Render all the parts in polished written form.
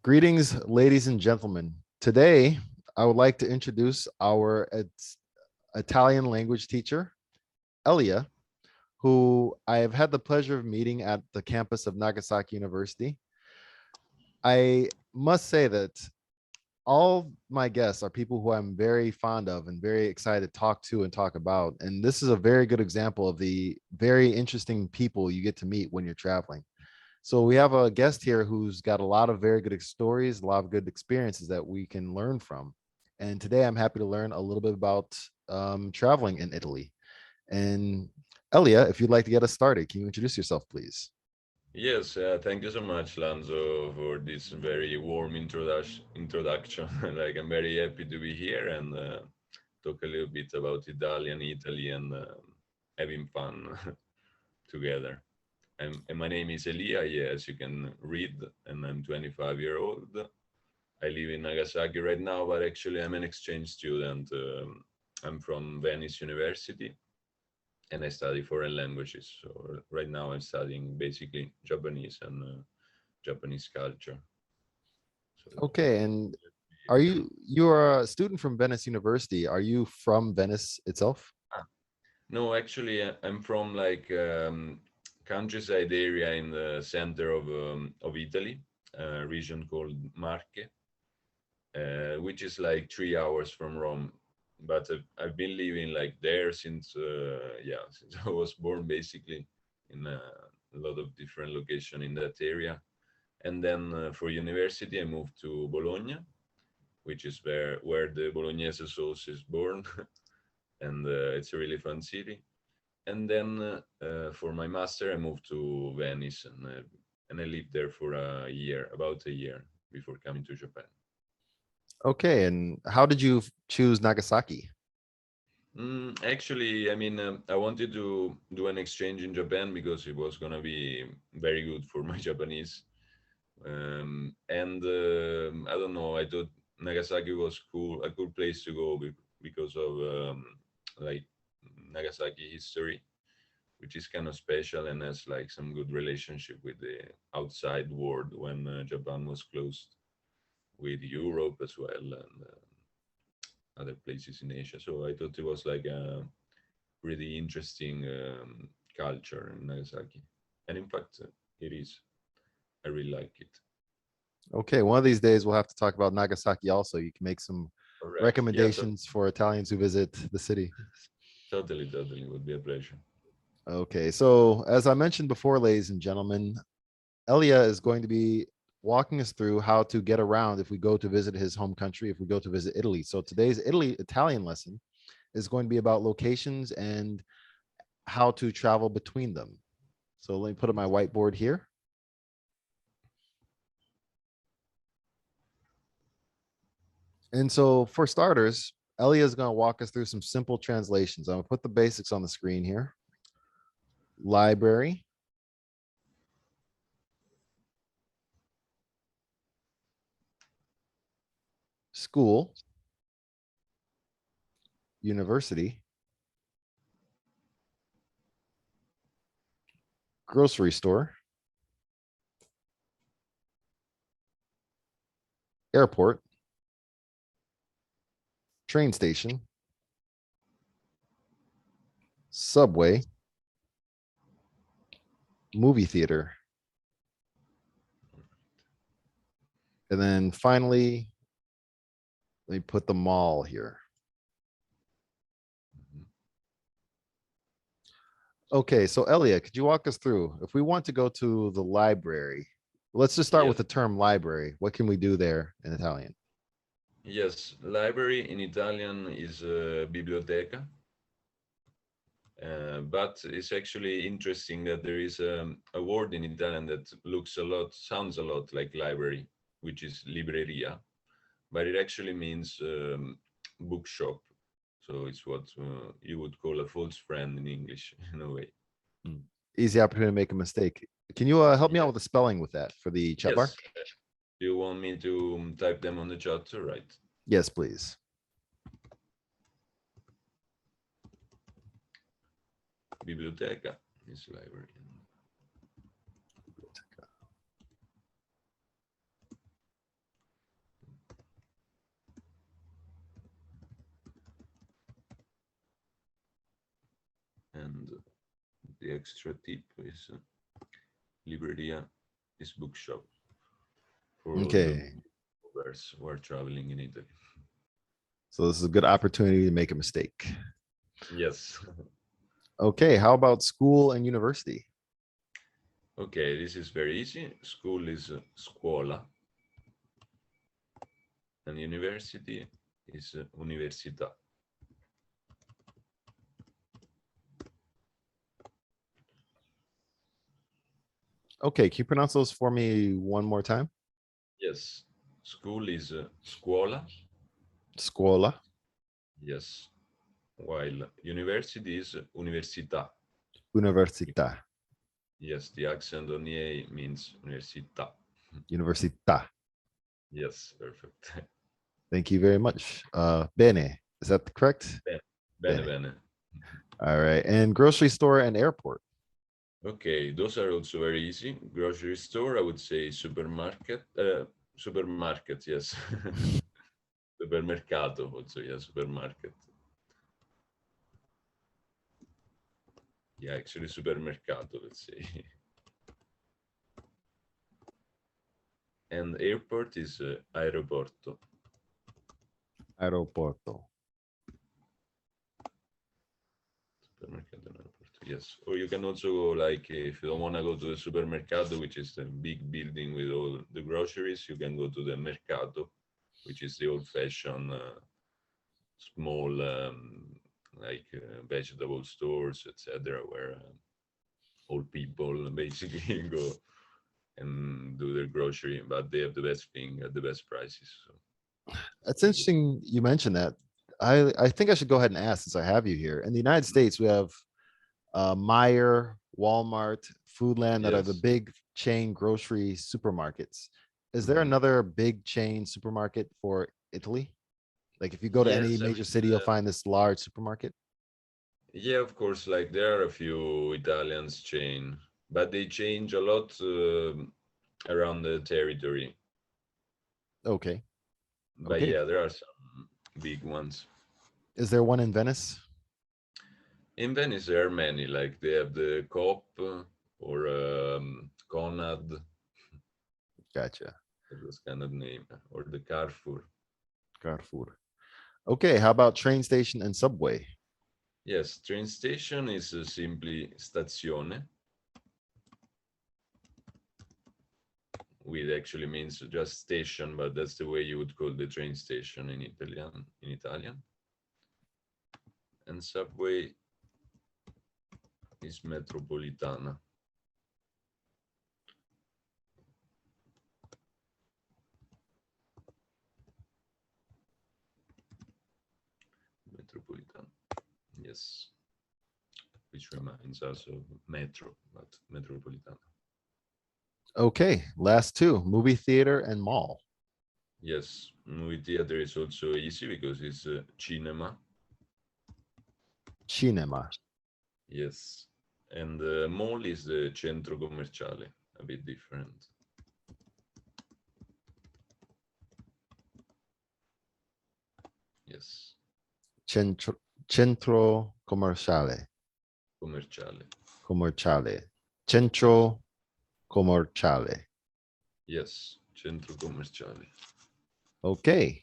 Greetings, ladies and gentlemen. Today, I would like to introduce our Italian language teacher, Elia, who I have had the pleasure of meeting at the campus of Nagasaki University. I must say that all my guests are people who I'm very fond of and very excited to talk to and talk about. And this is a very good example of the very interesting people you get to meet when you're traveling. So we have a guest here who's got a lot of very good stories, a lot of good experiences that we can learn from. And today I'm happy to learn a little bit about traveling in Italy. And Elia, if you'd like to get us started, can you introduce yourself, please? Yes, thank you so much, Lanzo, for this very warm introduction. Like, I'm very happy to be here and talk a little bit about Italian, Italy, and having fun together. And my name is Elia, yes, you can read, and I'm 25-year-old. I live in Nagasaki right now, but actually I'm an exchange student. I'm from Venice University, and I study foreign languages. So right now I'm studying basically Japanese and Japanese culture. So Okay, and are you're a student from Venice University? Are you from Venice itself? ah, no, actually I'm from like countryside area in the center of Italy, a region called Marche, which is like 3 hours from Rome. But I've been living like there since yeah since I was born, basically in a lot of different location in that area. And then for university, I moved to Bologna, which is where the Bolognese sauce is born, and it's a really fun city. And then for my master, I moved to Venice, and I lived there for a year, about a year, before coming to Japan. Okay, and how did you choose Nagasaki? Actually, I mean, I wanted to do an exchange in Japan because it was gonna be very good for my Japanese. And I don't know, I thought Nagasaki was cool, a cool place to go because of like Nagasaki history, which is kind of special and has like some good relationship with the outside world when Japan was closed with Europe as well, and other places in Asia. So I thought it was like a really interesting culture in Nagasaki, and in fact, it is. I really like it. Okay, one of these days we'll have to talk about Nagasaki also. You can make some Correct. Yeah. recommendations for Italians who visit the city. Totally, totally. Would be a pleasure. Okay, so as I mentioned before, ladies and gentlemen, Elia is going to be walking us through how to get around if we go to visit his home country, if we go to visit Italy. So today's Italian lesson is going to be about locations and how to travel between them. So let me put up my whiteboard here. And so for starters, Elia is going to walk us through some simple translations. I'm going to put the basics on the screen here. Library, school, university, grocery store, airport, train station, subway, movie theater, and then finally, let me put the mall here. Mhm. Okay, so Elia, could you walk us through if we want to go to the library? Let's just start with Yes, the term library. What can we do there in Italian? yes. Library in Italian is biblioteca, but it's actually interesting that there is a word in Italian that sounds a lot like library, which is libreria, but it actually means bookshop. So it's what you would call a false friend in English, in a way. Hmm. Easy opportunity to make a mistake. Can you help me out Yes, with the spelling with that for the chat bar? yes. Do you want me to type them on the chat? All right. Yes, please. Biblioteca is library. And the extra tip is Libreria is bookshop for all the Okay. movers who are traveling in Italy. So this is a good opportunity to make a mistake. Yes. Okay. How about school and university? Okay, this is very easy. School is scuola, and university is università. Okay. Can you pronounce those for me one more time? Yes, school is scuola. Scuola, Yes, while university is università. università, Yes, the accent on the A means università. università. Yes, perfect. Thank you very much. Bene. Is that correct? Bene, Bene. bene. All right. And grocery store and airport. Okay, those are also very easy. Grocery store, I would say supermarket. Supermarket, yes. Supermercato also, yeah, supermarket. Yeah, actually supermercato, let's say. And airport is aeroporto. Aeroporto. Supermercato and aeroporto, yes. Or you can also go, like, if you don't want to go to the supermercato, which is the big building with all the groceries, you can go to the mercato, which is the old-fashioned small like vegetable stores, etc., where old people basically go and do their grocery, but they have the best thing at the best prices. So That's interesting you mentioned that. I think I should go ahead and ask since I have you here. In the United States, we have Meyer, Walmart, Foodland that are the yes. big chain grocery supermarkets. Is there Mhm. another big chain supermarket for Italy? Like if you go to any Yes, I major mean, city, you'll find this large supermarket. yeah, of course, like there are a few Italians chain, but they change a lot around the territory. Okay. But Okay. yeah, there are some big ones. Is there one in Venice? In Venice, there are many, like they have the Coop or Conad, Gotcha. those kind of name, or the Carrefour. Carrefour. Okay. How about train station and subway? Yes, train station is simply stazione, which actually means just station, but that's the way you would call the train station in Italian. In Italian, and subway is metropolitana. Metropolitana, yes, which reminds us of metro, but metropolitana. Okay. Last two, movie theater and mall. Yes, movie theater is also easy because it's cinema. Cinema. Yes, and the mall is the centro commerciale, a bit different. Yes, Centro commerciale. commerciale. Commerciale. Centro commerciale. Yes, centro commerciale. Okay.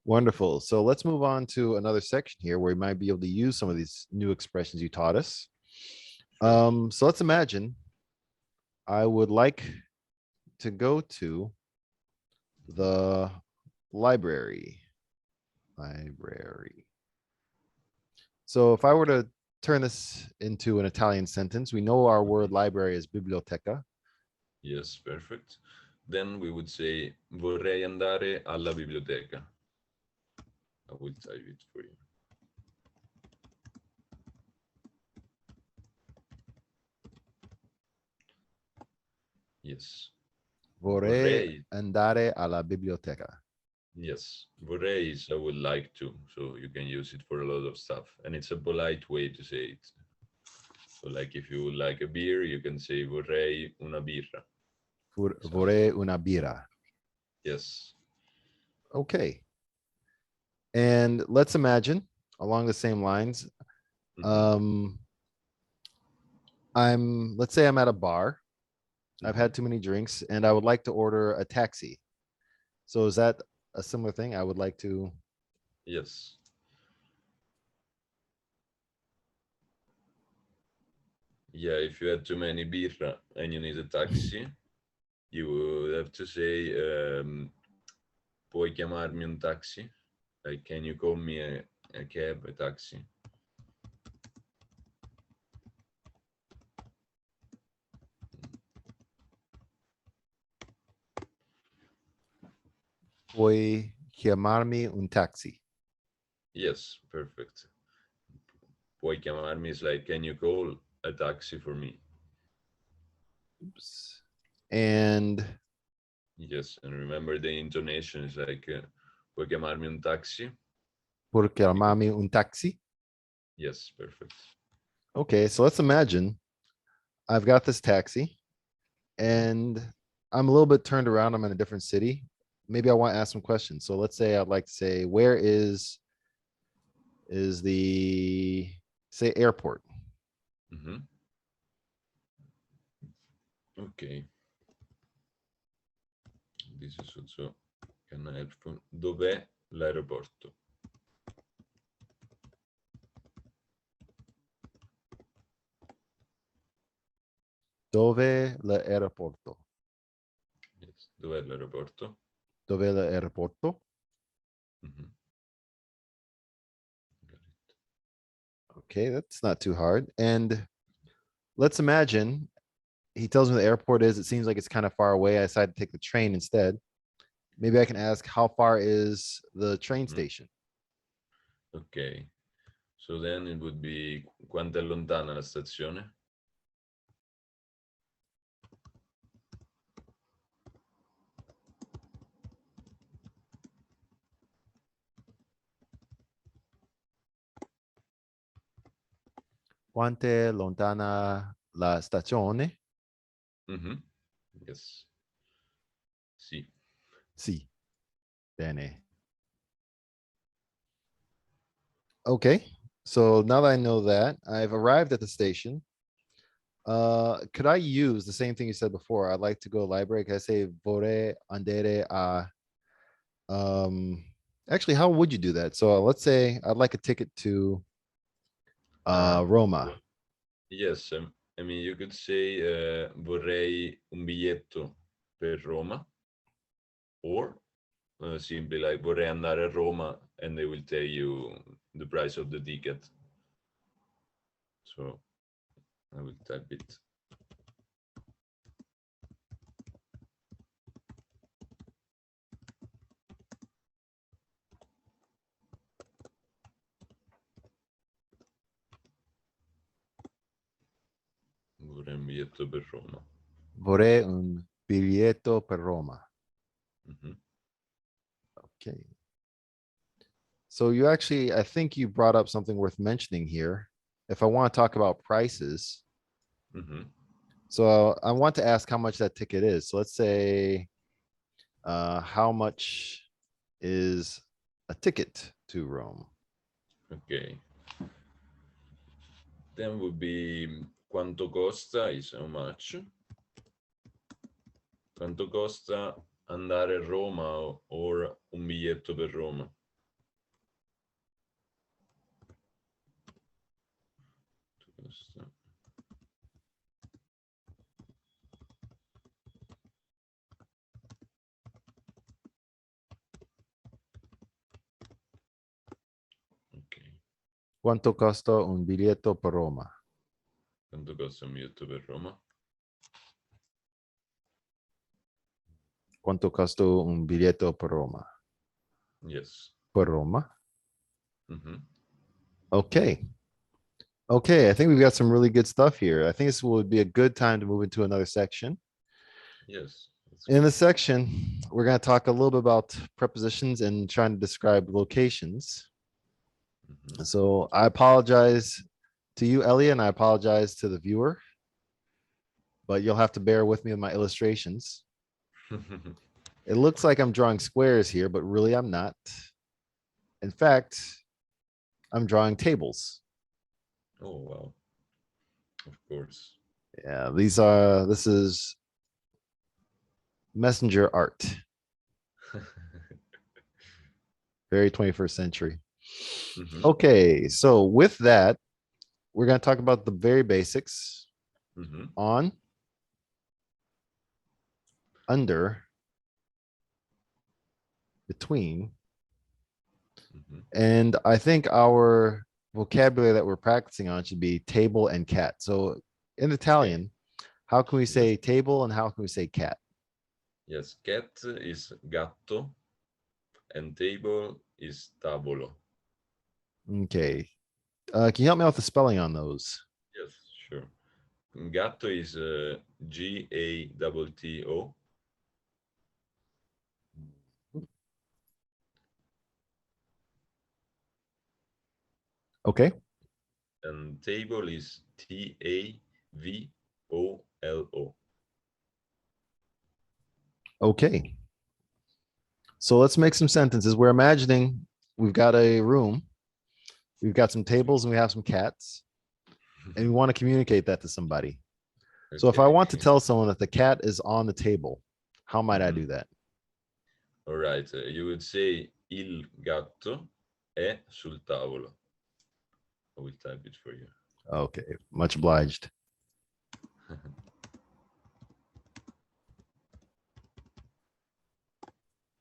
Wonderful. So let's move on to another section here where we might be able to use some of these new expressions you taught us. Sure. So let's imagine I would like to go to the library. Library. So if I were to turn this into an Italian sentence, we know our word library is biblioteca. Yes, perfect. Then we would say vorrei andare alla biblioteca. I will type it for you. Yes. Vorrei Vorrei. andare alla biblioteca. Yes. Vorrei is I would like to. So you can use it for a lot of stuff. And it's a polite way to say it. So like if you would like a beer, you can say vorrei una birra. Vorrei una birra. Yes. Okay. And let's imagine along the same lines, Mhm. um, let's say I'm at a bar. I've Mhm. had too many drinks and I would like to order a taxi. So is that a similar thing? I would like to. Yes. Yeah, if you had too many birra and you need a taxi, you would have to say, puoi chiamarmi un taxi? Like, can you call me a cab, a taxi? Puoi chiamarmi un taxi. Yes, perfect. Puoi chiamarmi is like, can you call a taxi for me? Oops. And Yes, and remember the intonation is like, puoi chiamarmi un taxi? por Because, chiamarmi un taxi. yes, perfect. Okay, so let's imagine I've got this taxi Mhm. and I'm a little bit turned around. I'm in a different city. Maybe I want to ask some questions. So let's say I'd like to say, where is the say airport? Mhm. Ok, this is also can helpful. Dov'è l'aeroporto? Dove l'aeroporto? Yes. Dov'è l'aeroporto? Dove l'aeroporto? Mhm. Got it. Okay, that's not too hard. And let's imagine he tells me the airport is, it seems like it's kind of far away. I decided to take the train instead. Maybe I can ask how far is the train Mhm. station? Ok, so then it would be quanto è lontana la stazione? Quanto è lontana la stazione? Mhm. Yes. Sì. Sì, bene. Okay, so now that I know that, I've arrived at the station. Could I use the same thing you said before? I'd like to go to the library. Can I say vorrei andare a actually how would you do that? So let's say I'd like a ticket to Ah, Roma. yes. I mean, you could say vorrei un biglietto per Roma, or simply like vorrei andare a Roma, and they will tell you the price of the ticket. So I will type it. Vorrei un biglietto per Roma. Vorrei un biglietto per Roma. Mhm. Okay. So you actually, I think you brought up something worth mentioning here. If I want to talk about prices, Mhm. so I want to ask how much that ticket is. So let's say, how much is a ticket to Rome? Ok. Then would be quanto costa is how much. Quanto costa andare a Roma or un biglietto per Roma? Costa. Ok. Quanto costa un biglietto per Roma? Quanto costa un biglietto per Roma? Quanto costa un biglietto per Roma? Yes. Per Roma? Mhm. Okay. Okay, I think we've got some really good stuff here. I think this would be a good time to move into another section. Yes. That's In good. this section, we're going to talk a little bit about prepositions and trying to describe locations. Mhm. So I apologize to you, Elia, and I apologize to the viewer, but you'll have to bear with me with my illustrations. It looks like I'm drawing squares here, but really I'm not. In fact, I'm drawing tables. Oh, wow. Of course. Yeah, this is messenger art, very 21st century. Hmm. Okay, so with that, we're going to talk about the very basics Hmm. on, under, between, Hmm. and I think our vocabulary that we're practicing on should be table and cat. So in Okay. Italian, how can we Yes. say table and how can we say cat? Yes. Cat is gatto, and table is tavolo. Okay. Can you help me out with the spelling on those? Yes, sure. Gatto is Gatto, Okay. and table is Tavolo. Okay. So let's make some sentences. We're imagining we've got a room, we've got some tables, and we have some cats, and we want to communicate that to somebody. So if I Okay. want to tell someone that the cat is on the table, how might I Mhm. do that? All right. You would say il gatto è sul tavolo. I will type it for you. Okay. Much obliged.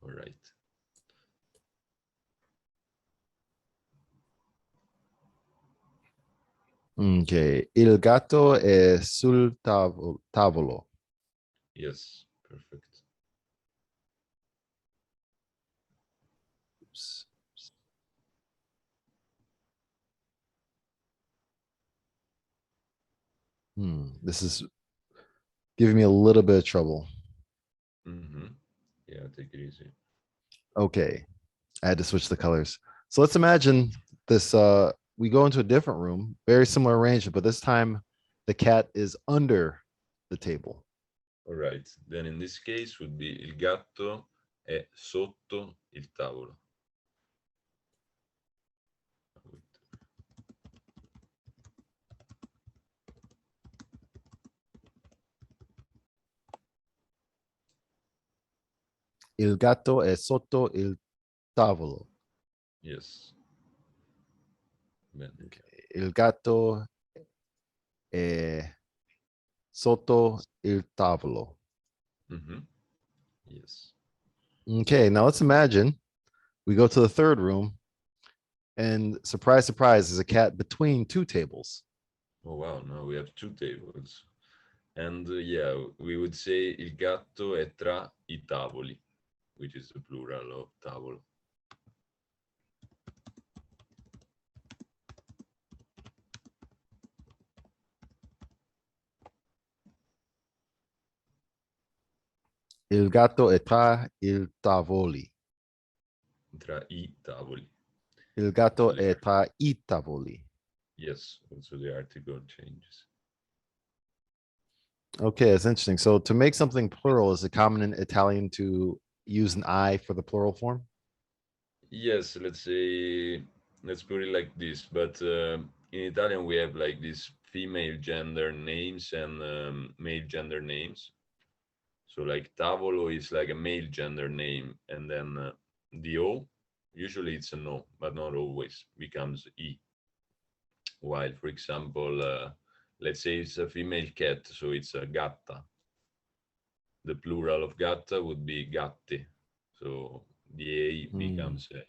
All right. Okay. Il gatto è sul tavolo. Yes. Perfect. Oops. This is giving me a little bit of trouble. Hmm. Yeah, take it easy. Okay. I had to switch the colors. So let's imagine this. We go into a different room, very similar arrangement, but this time the cat is under the table. All right. Then in this case would be il gatto è sotto il tavolo. Il gatto è sotto il tavolo. Yes. Bene. Okay. Il gatto è sotto il tavolo. Hmm. Yes. Okay, now let's imagine we go to the third room and surprise, surprise, there's a cat between two tables. Oh wow, now we have two tables. And yeah, we would say il gatto è tra I tavoli, which is the plural of tavolo. Il gatto è tra i tavoli. Tra I tavoli. Il Also gatto the è tra i tavoli. yes, also the article changes. Okay, that's interesting. So to make something plural, is it common in Italian to use an I for the plural form? Yes, let's say let's put it like this. But in Italian we have like these female gender names and male gender names. So like tavolo is like a male gender name, and then the O, usually it's an O, but not always, becomes E. While, for example, let's say it's a female cat, so it's a gatta. The plural of gatta would be gatte. So the A Hmm. becomes A.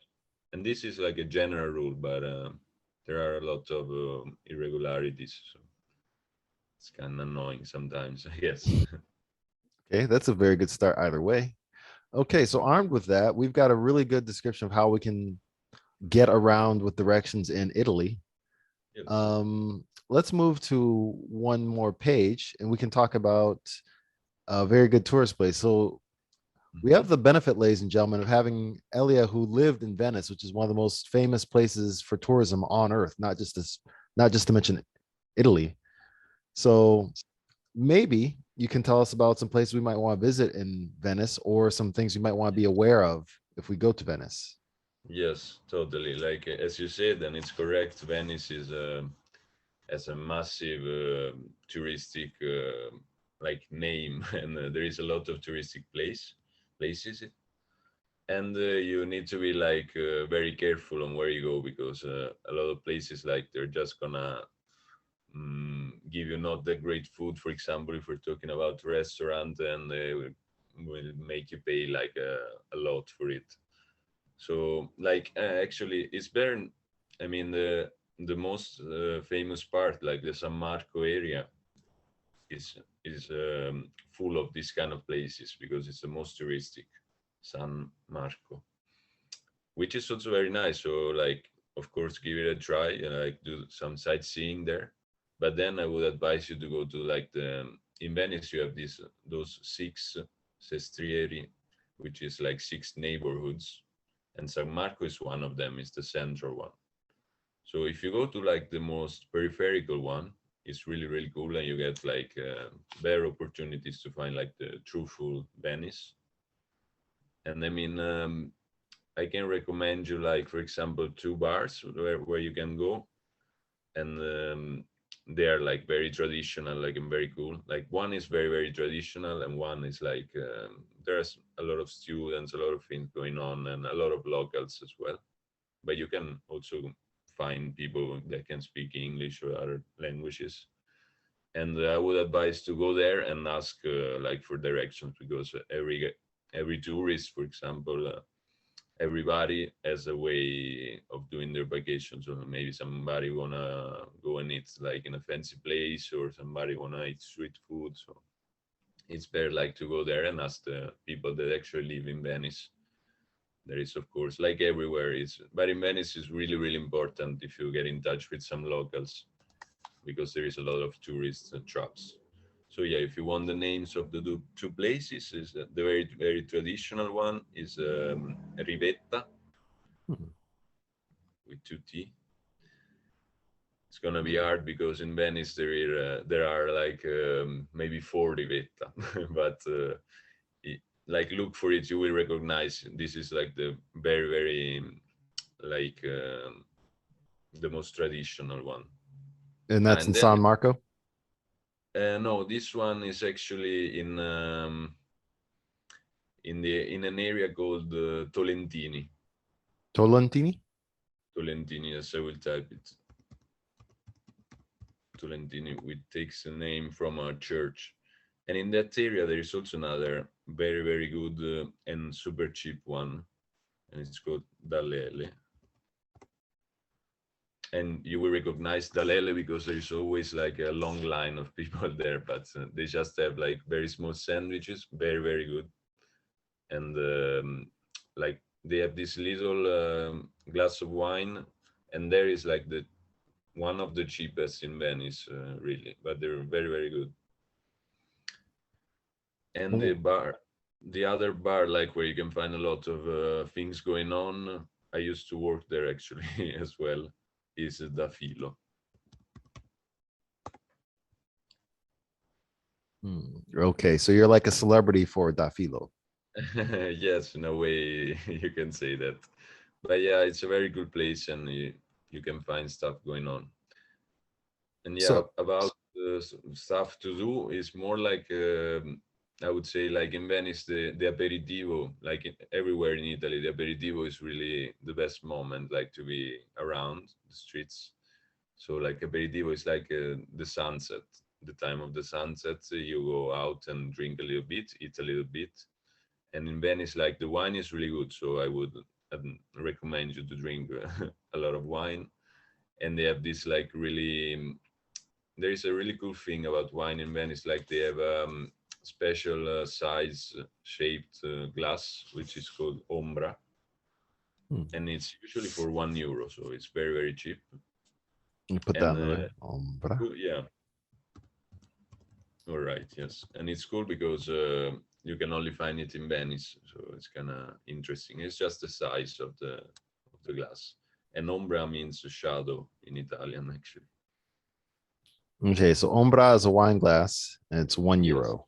And this is like a general rule, but there are a lot of irregularities. So it's kind of annoying sometimes, I guess. Okay, that's a very good start either way. Okay, so armed with that, we've got a really good description of how we can get around with directions in Italy. Yes. Let's move to one more page and we can talk about a very good tourist place. So we Hmm. have the benefit, ladies and gentlemen, of having Elia, who lived in Venice, which is one of the most famous places for tourism on earth, not just to mention Italy. So maybe you can tell us about some places we might want to visit in Venice or some things we might want to be aware of if we go to Venice. Yes, totally. Like as you said, and it's correct. Venice is has a massive touristic like name, and there is a lot of touristic places, and you need to be like very careful on where you go, because a lot of places like they're just gonna give you not that great food. For example, if we're talking about restaurant, and they will make you pay like a lot for it. So like actually it's better. I mean the most famous part, like the San Marco area, is full of these kind of places because it's the most touristic, San Marco, which is also very nice. So like of course give it a try and like do some sightseeing there. But then I would advise you to go to like the in Venice you have these those six sestrieri, which is like six neighborhoods, and San Marco is one of them, is the central one. So if you go to like the most peripheral one, it's really really cool, and you get like better opportunities to find like the truthful Venice. And I mean, I can recommend you like for example two bars where you can go, and they are like very traditional, like and very cool. Like one is very very traditional, and one is like there's a lot of students, a lot of things going on, and a lot of locals as well. But you can also find people that can speak English or other languages. And I would advise to go there and ask like for directions, because every tourist, for example, everybody has a way of doing their vacation. So maybe somebody wanna go and eat like in a fancy place, or somebody wanna eat street food. So it's better like to go there and ask the people that actually live in Venice. There is of course like everywhere is, but in Venice is really really important if you get in touch with some locals, because there is a lot of tourist traps. So yeah, if you want the names of the two places, is the very very traditional one is Rivetta Hmm. with two T. It's gonna be hard because in Venice there are like maybe four Rivetta, but like look for it, you will recognize this is like the very very like the most traditional one. And that's in And then San Marco. no, this one is actually in an area called Tolentini. Tolentini. Tolentini, as I will type it. Tolentini, which takes a name from a church. And in that area, there is also another very, very good and super cheap one, and it's called Dallele. And you will recognize Dallele because there is always like a long line of people there, but they just have like very small sandwiches, very, very good. And like they have this little glass of wine, and there is like the one of the cheapest in Venice, really, but they're very, very good. And Oh, the other bar, like where you can find a lot of things going on, I used to work there actually as well, is Da Filo. okay, so you're like a celebrity for Dafilo. Yes, in a way you can say that. But yeah, it's a very good place, and you can find stuff going on. And yeah, So, about stuff to do is more like I would say like in Venice the aperitivo, like everywhere in Italy, the aperitivo is really the best moment, like to be around the streets. So like aperitivo is like the sunset, the time of the sunset. You go out and drink a little bit, eat a little bit, and in Venice, like the wine is really good. So I would recommend you to drink a lot of wine. And they have this like really there is a really cool thing about wine in Venice. Like they have special size shaped glass, which is called Ombra, hmm, and it's usually for €1, so it's very very cheap. you put that And in the ombra. yeah, all right, yes, and it's cool because you can only find it in Venice, so it's kind of interesting. It's just the size of the glass, and Ombra means shadow in Italian, actually. Okay, so ombra is a wine glass, and it's one Yes, euro.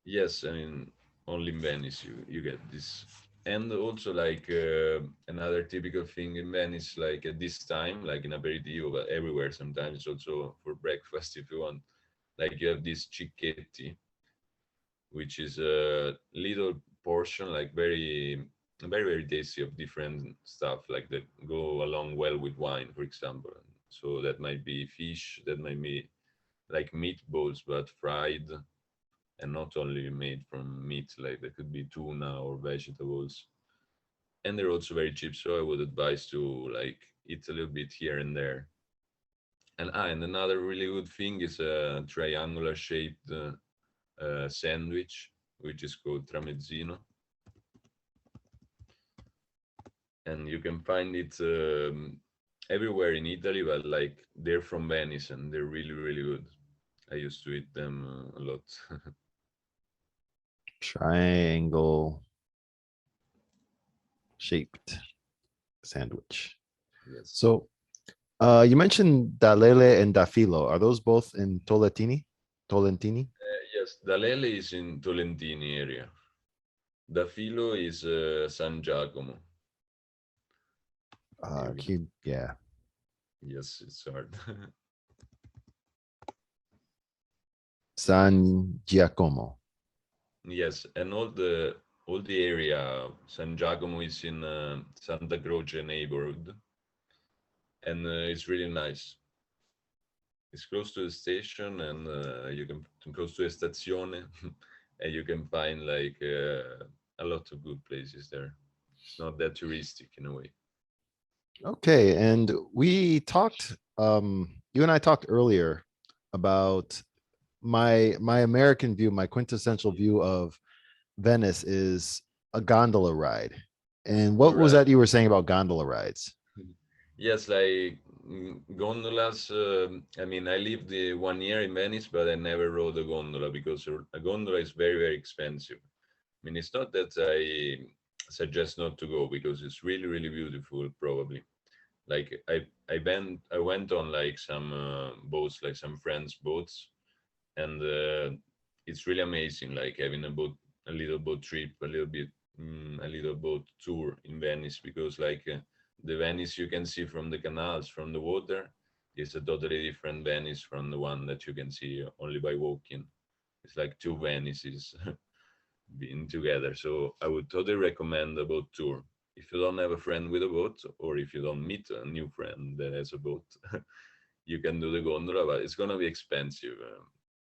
yes, I mean only in Venice you get this. And also like another typical thing in Venice, like at this time, like in aperitivo, but everywhere sometimes also for breakfast if you want. Like you have this cicchetti, which is a little portion, like very tasty of different stuff, like that go along well with wine, for example. So that might be fish, that might be like meatballs but fried, and not only made from meat, like there could be tuna or vegetables. And they're also very cheap, so I would advise to like eat a little bit here and there. And another really good thing is a triangular shaped sandwich, which is called tramezzino, and you can find it everywhere in Italy, but like they're from Venice and they're really really good. I used to eat them a lot. Triangle shaped sandwich. Yes. So you mentioned Dalele and Dafilo. Are those both in Tolentini? Tolentini? Yes, Dalele is in Tolentini area. Da Filo is San Giacomo area. Yeah. Yes, it's hard. San Giacomo. Yes, and all the area San Giacomo is in Santa Croce neighborhood, and it's really nice. It's close to the station, and you can close to a stazione, and you can find like a lot of good places there. It's not that touristic in a way. Okay, and we talked you and I talked earlier about my American view, my quintessential view of Venice is a gondola ride. And All what was right. that you were saying about gondola rides? Yes, like gondolas. I mean, I lived 1 year in Venice, but I never rode a gondola because a gondola is very, very expensive. I mean, it's not that I suggest not to go because it's really, really beautiful, probably. Like I went on like some boats, like some friends' boats, and it's really amazing, like having a little boat trip, a little boat tour in Venice, because like the Venice you can see from the canals, from the water, is a totally different Venice from the one that you can see only by walking. It's like two Venices being together. So I would totally recommend a boat tour. If you don't have a friend with a boat, or if you don't meet a new friend that has a boat, you can do the gondola, but it's gonna be expensive.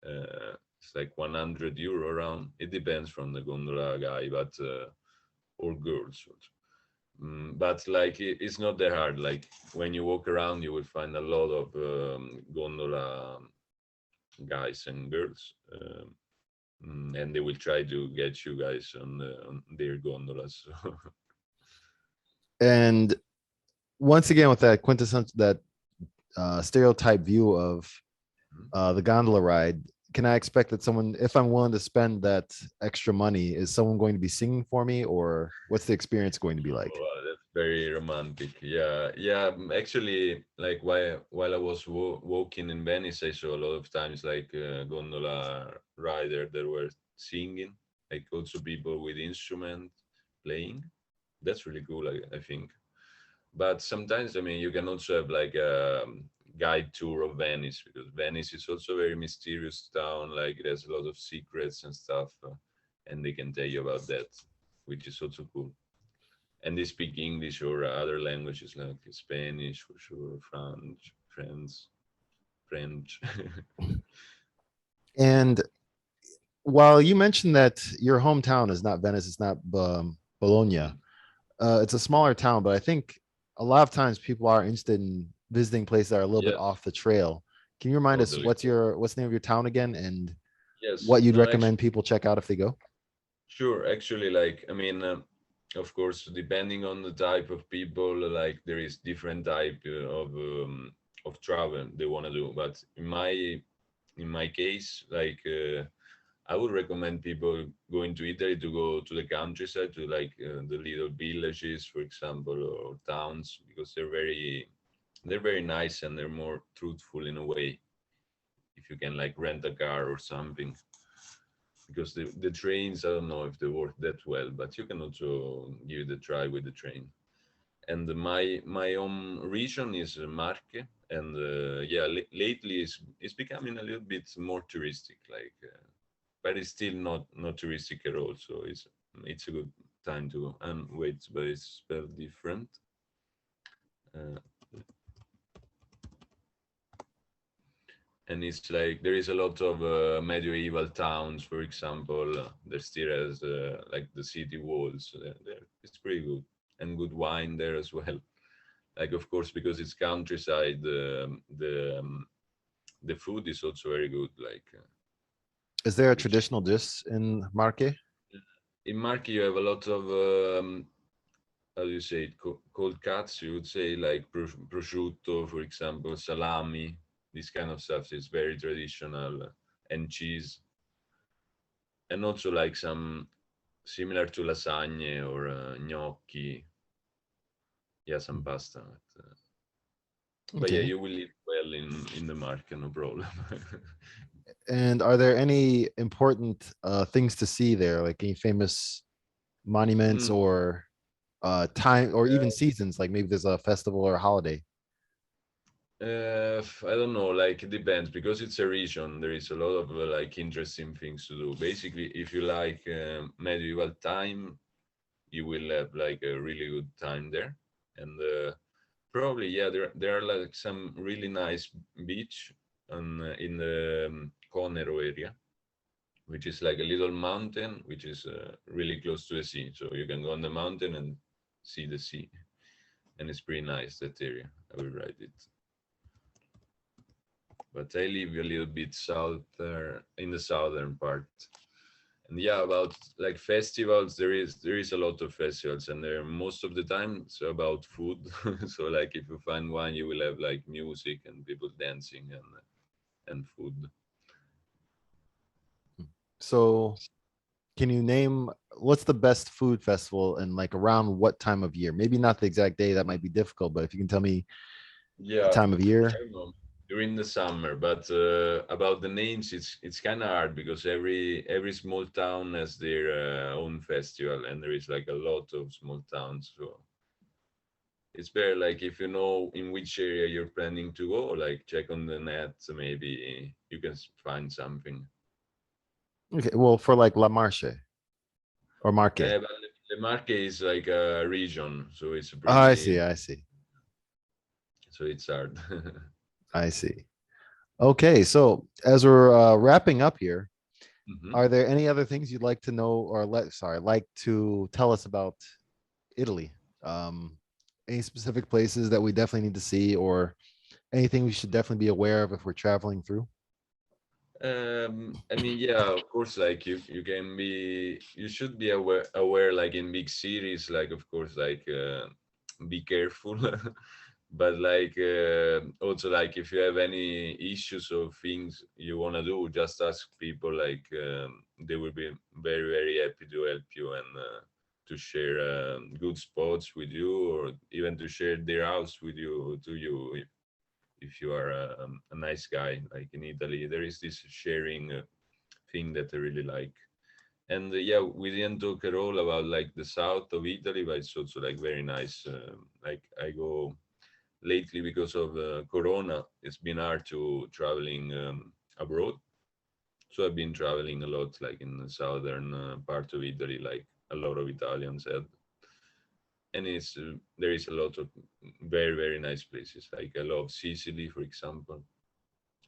It's like 100 euro around. It depends from the gondola guy, but or girls. But like it's not that hard. Like when you walk around, you will find a lot of gondola guys and girls, and they will try to get you guys on their gondolas. And once again, with that quintessential, that stereotype view of the gondola ride, can I expect that someone, if I'm willing to spend that extra money, is someone going to be singing for me, or what's the experience going to be like? Oh, that's very romantic. Yeah, yeah. Actually, like while I was walking in Venice, I saw a lot of times like gondola rider that were singing, like also people with instrument playing. That's really cool, I think. But sometimes, I mean, you can also have like a guide tour of Venice, because Venice is also a very mysterious town. Like it has a lot of secrets and stuff, and they can tell you about that, which is also cool. And they speak English or other languages like Spanish for sure, French. And while you mentioned that your hometown is not Venice, it's not Bologna, Mm, it's a smaller town, but I think a lot of times people are interested in visiting places that are a little bit yes, off the trail. Can you remind us totally. what's the name of your town again, and Yes, what you'd no, actually, recommend people check out if they go? sure. Actually, like, I mean, of course, depending on the type of people, like there is different type of travel they want to do. But in my case, like I would recommend people going to Italy to go to the countryside, to like the little villages, for example, or towns, because they're very nice and they're more truthful in a way. If you can like rent a car or something, because the trains, I don't know if they work that well, but you can also give it a try with the train. And my own region is Marche, and yeah, lately it's becoming a little bit more touristic, like, but it's still not touristic at all. So it's a good time to wait, but it's spelled different. Uh, and it's like there is a lot of medieval towns, for example. There still has like the city walls. It's pretty good, and good wine there as well. Like, of course, because it's countryside, the food is also very good. Like, Is there a which traditional dish in Marque? in Marche you have a lot of how do you say it, cold cuts, you would say, like prosciutto, for example, salami, this kind of stuff is very traditional, and cheese, and also like some similar to lasagne or gnocchi, yeah, some pasta. But yeah, Okay. you will eat well in the market, no problem. And are there any important things to see there, like any famous monuments Mm, or time or even seasons? Like maybe there's a festival or a holiday. I don't know, like it depends because it's a region. There is a lot of like interesting things to do. Basically, if you like medieval time, you will have like a really good time there. And probably, yeah, there are like some really nice beach in the Conero area, which is like a little mountain, which is really close to the sea. So you can go on the mountain and see the sea, and it's pretty nice that area. I will write it. But I live a little bit south in the southern part. And yeah, about like festivals, there is a lot of festivals, and they're most of the time it's about food. So like if you find one, you will have like music and people dancing and food. So can you name what's the best food festival and like around what time of year? Maybe not the exact day, that might be difficult, but if you can tell me a Yeah, time of year. I don't know, during the summer, but about the names, it's kind of hard because every small town has their own festival, and there is like a lot of small towns. So it's better like if you know in which area you're planning to go, like check on the net, so maybe you can find something. Okay, well, for like La Marche or Marque. But the Marque is like a region, so it's Oh, I see, pretty, I see, so it's hard. I see. Okay, so as we're wrapping up here, Hmm. are there any other things you'd like to know or like to tell us about Italy? Any specific places that we definitely need to see or anything we should definitely be aware of if we're traveling through? I mean, yeah, of course, like you should be aware, like in big cities, like of course, like be careful. But like also, like if you have any issues or things you want to do, just ask people, like they will be very, very happy to help you and to share good spots with you, or even to share their house with you to you if you are a nice guy. Like in Italy, there is this sharing thing that I really like. And yeah, we didn't talk at all about like the south of Italy, but it's also like very nice. Like I go lately because of Corona. It's been hard to traveling abroad, so I've been traveling a lot, like in the southern part of Italy, like a lot of Italians have. And it's there is a lot of very, very nice places. Like I love Sicily, for example.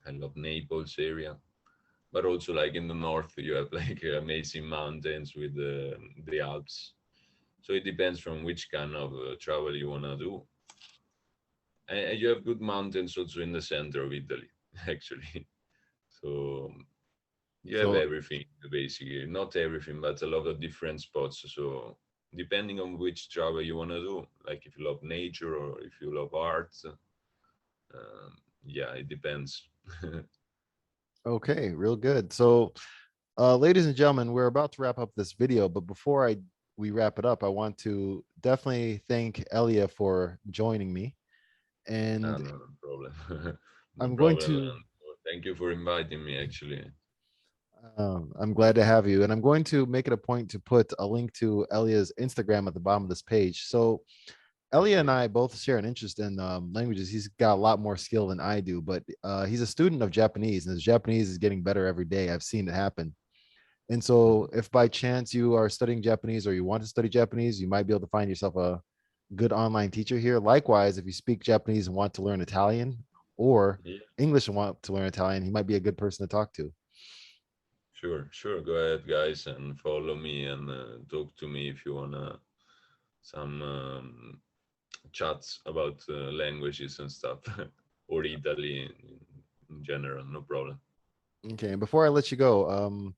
I love Naples area, but also like in the north you have like amazing mountains with the Alps. So it depends from which kind of travel you wanna do. And you have good mountains also in the center of Italy, actually. So you have So, everything basically, not everything, but a lot of different spots. So depending on which travel you wanna do, like if you love nature or if you love art, yeah, it depends. okay, real good. So, ladies and gentlemen, we're about to wrap up this video, but before we wrap it up, I want to definitely thank Elia for joining me. No, And no, no problem. No I'm going problem. to And thank you for inviting me, actually. I'm glad to have you. And I'm going to make it a point to put a link to Elia's Instagram at the bottom of this page. So Elia and Okay. I both share an interest in languages. He's got a lot more skill than I do, but he's a student of Japanese, and his Japanese is getting better every day. I've seen it happen. And so, Mhm. if by chance you are studying Japanese or you want to study Japanese, you might be able to find yourself a good online teacher here. Likewise, if you speak Japanese and want to learn Italian or Yeah, English and want to learn Italian, he might be a good person to talk to. sure, sure. Go ahead, guys, and follow me and talk to me if you wanna some chats about languages and stuff, or Italy in general. No problem. Okay, and before I let you go,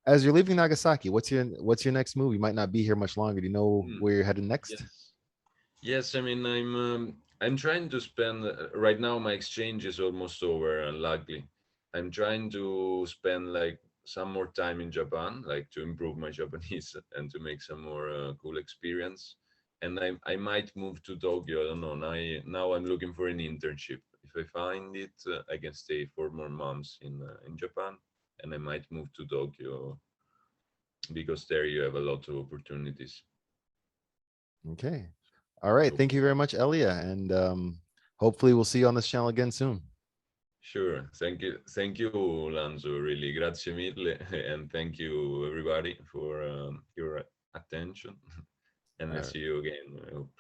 as you're leaving Nagasaki, what's your next move? You might not be here much longer. Do you know Mm, where you're headed next? yes. Yes, I mean I'm trying to spend right now. My exchange is almost over, and luckily, I'm trying to spend like some more time in Japan, like to improve my Japanese and to make some more cool experience. And I might move to Tokyo. I don't know. Now I'm looking for an internship. If I find it, I can stay for more months in Japan, and I might move to Tokyo because there you have a lot of opportunities. Okay. All right. Thank you Okay. very much, Elia. And hopefully we'll see you on this channel again soon. Sure. Thank you, Lanzo. Really, grazie mille, and thank you everybody for your attention. And All I right. see you again. I hope.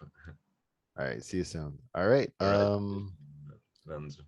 All right. See you soon. All right. All right. See you soon, Lanzo.